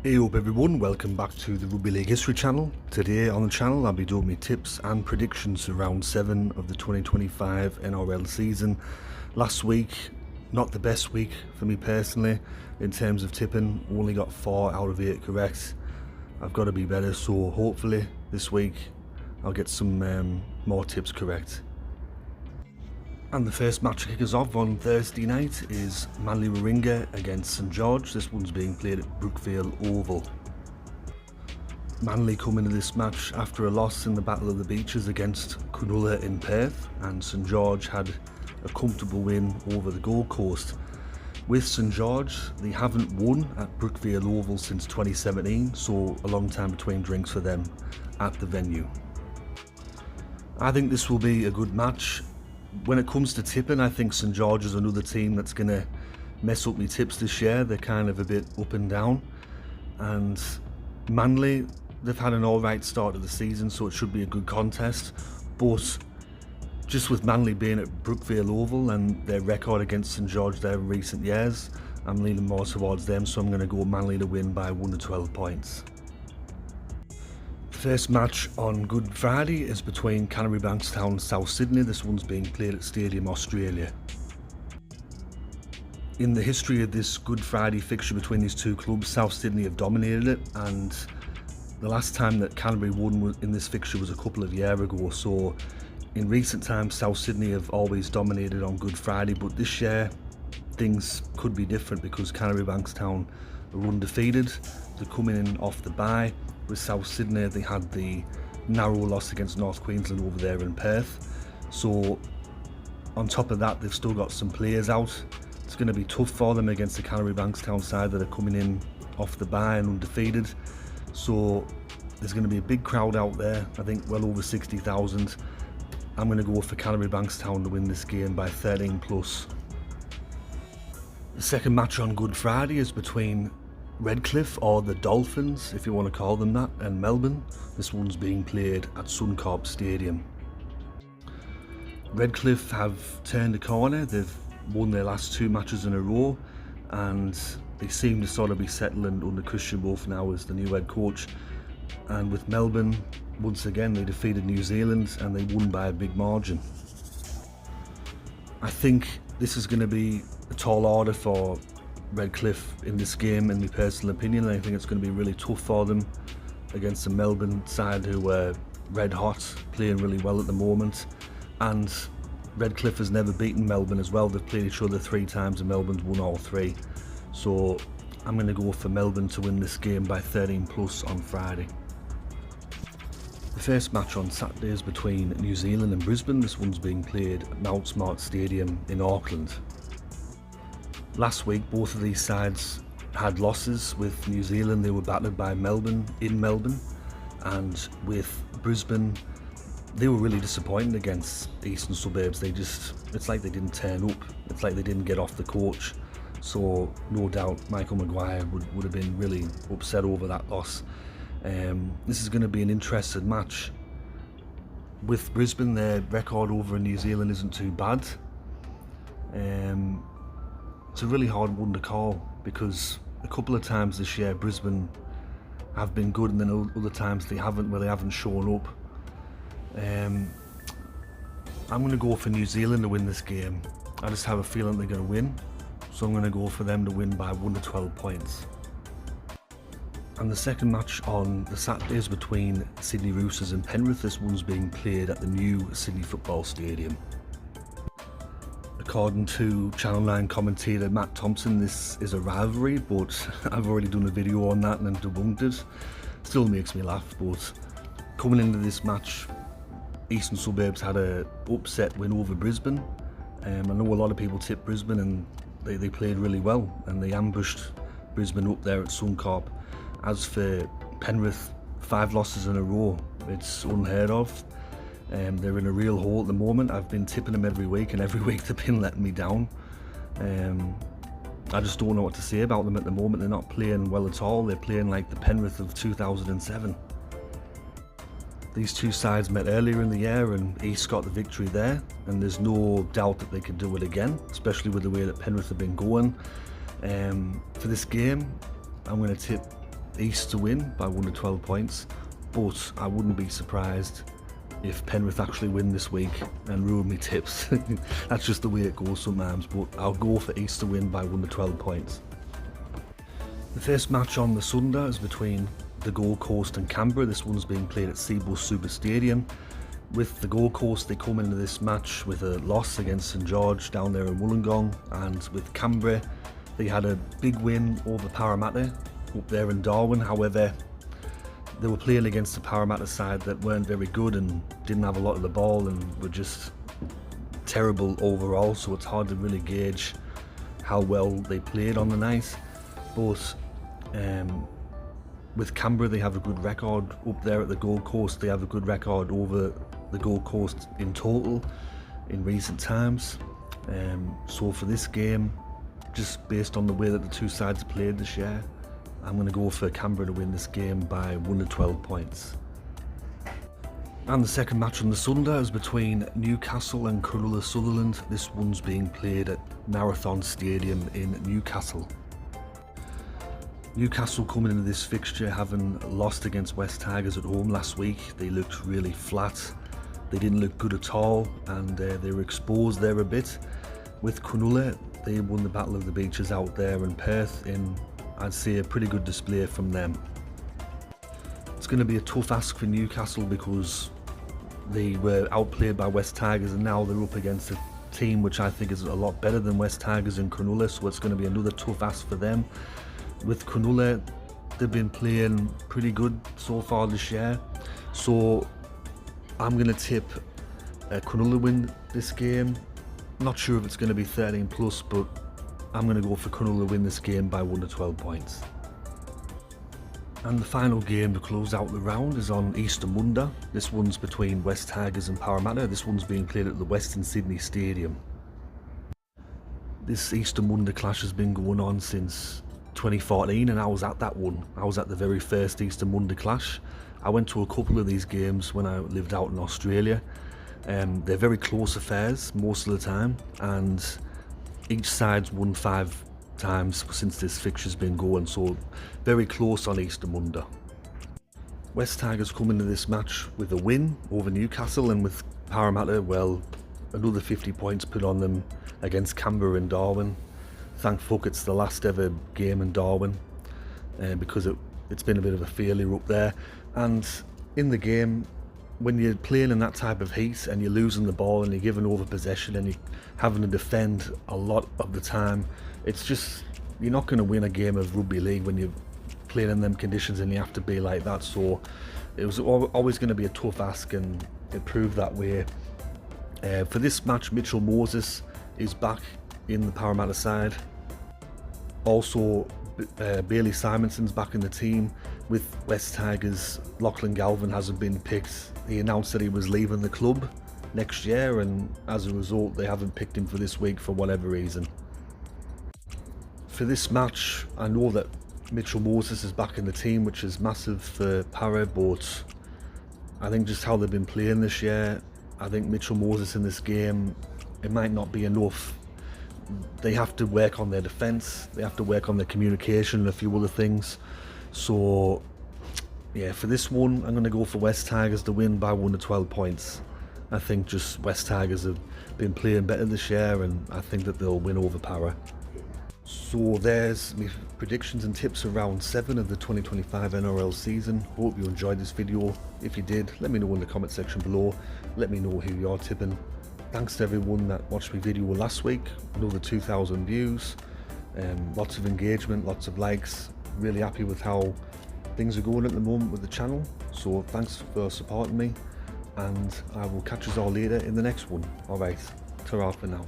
Hey up everyone, welcome back to the Rugby League History channel. Today on the channel I'll be doing my tips and predictions for round 7 of the 2025 NRL season. Last week, not the best week for me personally in terms of tipping, only got 4 out of 8 correct. I've got to be better, so hopefully this week I'll get some more tips correct. And the first match kickers off on Thursday night is Manly Warringah against St George. This one's being played at Brookfield Oval. Manly come into this match after a loss in the Battle of the Beaches against Cronulla in Perth, and St George had a comfortable win over the Gold Coast. With St George, they haven't won at Brookfield Oval since 2017, so a long time between drinks for them at the venue. I think this will be a good match. When it comes to tipping, I think St George is another team that's going to mess up my tips this year. They're kind of a bit up and down. And Manly, they've had an alright start of the season, so it should be a good contest. But just with Manly being at Brookfield Oval and their record against St George there in recent years, I'm leaning more towards them, so I'm going to go Manly to win by 1 to 12 points. First match on Good Friday is between Canterbury Bankstown and South Sydney. This one's being played at Stadium Australia. In the history of this Good Friday fixture between these two clubs, South Sydney have dominated it, and the last time that Canterbury won in this fixture was a couple of years ago. So in recent times, South Sydney have always dominated on Good Friday, but this year things could be different because Canterbury Bankstown are undefeated. They're coming in off the bye. With South Sydney, they had the narrow loss against North Queensland over there in Perth. So on top of that, they've still got some players out. It's going to be tough for them against the Canterbury Bankstown side that are coming in off the bye and undefeated. So there's going to be a big crowd out there, I think well over 60,000. I'm going to go for Canterbury Bankstown to win this game by 13 plus. The second match on Good Friday is between Redcliffe, or the Dolphins if you want to call them that, and Melbourne. This one's being played at Suncorp Stadium. Redcliffe have turned a corner. They've won their last 2 matches in a row, and they seem to sort of be settling under Christian Wolf now as the new head coach. And with Melbourne, once again they defeated New Zealand and they won by a big margin. I think this is going to be a tall order for Redcliffe in this game, in my personal opinion. I think it's going to be really tough for them against the Melbourne side who are red hot, playing really well at the moment. And Redcliffe has never beaten Melbourne as well. They've played each other 3 times and Melbourne's won all 3. So I'm going to go for Melbourne to win this game by 13 plus on Friday. The first match on Saturday is between New Zealand and Brisbane. This one's being played at Mount Smart Stadium in Auckland. Last week, both of these sides had losses. With New Zealand, they were battered by Melbourne in Melbourne, and with Brisbane, they were really disappointed against Eastern Suburbs. It's like they didn't turn up. It's like they didn't get off the coach. So no doubt Michael Maguire would have been really upset over that loss. This is going to be an interesting match. With Brisbane, their record over in New Zealand isn't too bad. It's a really hard one to call because a couple of times this year Brisbane have been good, and then other times they haven't shown up. I'm going to go for New Zealand to win this game. I just have a feeling they're going to win, so I'm going to go for them to win by 1 to 12 points. And the second match on the Saturday is between Sydney Roosters and Penrith. This one's being played at the new Sydney Football Stadium. According to Channel 9 commentator Matt Thompson, this is a rivalry, but I've already done a video on that and debunked it. Still makes me laugh, but coming into this match, Eastern Suburbs had a upset win over Brisbane. I know a lot of people tipped Brisbane, and they played really well, and they ambushed Brisbane up there at Suncorp. As for Penrith, 5 losses in a row, it's unheard of. They're in a real hole at the moment. I've been tipping them every week, and every week they've been letting me down. I just don't know what to say about them at the moment. They're not playing well at all. They're playing like the Penrith of 2007. These two sides met earlier in the year and East got the victory there, and there's no doubt that they could do it again, especially with the way that Penrith have been going. For this game, I'm going to tip East to win by 1 to 12 points, but I wouldn't be surprised if Penrith actually win this week and ruin me tips. That's just the way it goes sometimes, but I'll go for East to win by 1 to 12 points. The first match on the Sunday is between the Gold Coast and Canberra. This one's being played at Suburbs Stadium. With the Gold Coast, they come into this match with a loss against St George down there in Wollongong, and with Canberra, they had a big win over Parramatta up there in Darwin. However, they were playing against a Parramatta side that weren't very good and didn't have a lot of the ball and were just terrible overall, so it's hard to really gauge how well they played on the night. But with Canberra, they have a good record up there at the Gold Coast. They have a good record over the Gold Coast in total in recent times. So for this game, just based on the way that the two sides played this year, I'm going to go for Canberra to win this game by 1 to 12 points. And the second match on the Sunday is between Newcastle and Cronulla Sutherland. This one's being played at Marathon Stadium in Newcastle. Newcastle coming into this fixture having lost against West Tigers at home last week. They looked really flat. They didn't look good at all, and they were exposed there a bit. With Cronulla, they won the Battle of the Beaches out there in Perth in, I'd say, a pretty good display from them. It's going to be a tough ask for Newcastle because they were outplayed by West Tigers, and now they're up against a team which I think is a lot better than West Tigers and Cronulla, so it's going to be another tough ask for them. With Cronulla, they've been playing pretty good so far this year, so I'm going to tip Cronulla win this game. Not sure if it's going to be 13 plus, but I'm going to go for Cronulla win this game by 1 to 12 points. And the final game to close out the round is on Easter Monday. This one's between West Tigers and Parramatta. This one's being played at the Western Sydney Stadium. This Easter Monday clash has been going on since 2014, and I was at that one. I was at the very first Easter Monday clash. I went to a couple of these games when I lived out in Australia. They're very close affairs most of the time, and each side's won 5 times since this fixture's been going, so very close on Easter Monday. West Tigers come into this match with a win over Newcastle, and with Parramatta, well, another 50 points put on them against Canberra in Darwin. Thank fuck it's the last ever game in Darwin, because it's been a bit of a failure up there. And in the game, when you're playing in that type of heat and you're losing the ball and you're giving over possession and you're having to defend a lot of the time, it's just, you're not going to win a game of rugby league when you're playing in them conditions and you have to be like that. So it was always going to be a tough ask, and it proved that way. For this match, Mitchell Moses is back in the Parramatta side. Also, Bailey Simonson's back in the team. With West Tigers, Lachlan Galvin hasn't been picked. He announced that he was leaving the club next year, and as a result they haven't picked him for this week for whatever reason. For this match, I know that Mitchell Moses is back in the team, which is massive for Parra, but I think just how they've been playing this year, I think Mitchell Moses in this game, it might not be enough. They have to work on their defence, they have to work on their communication and a few other things. So yeah, for this one, I'm going to go for West Tigers to win by 1 to 12 points. I think just West Tigers have been playing better this year, and I think that they'll win over Parra. So there's my predictions and tips for round 7 of the 2025 NRL season. Hope you enjoyed this video. If you did, let me know in the comment section below. Let me know who you're tipping. Thanks to everyone that watched my video last week. Another 2,000 views, lots of engagement, lots of likes. Really happy with how things are going at the moment with the channel. So thanks for supporting me, and I will catch us all later in the next one. Alright, ta-ra for now.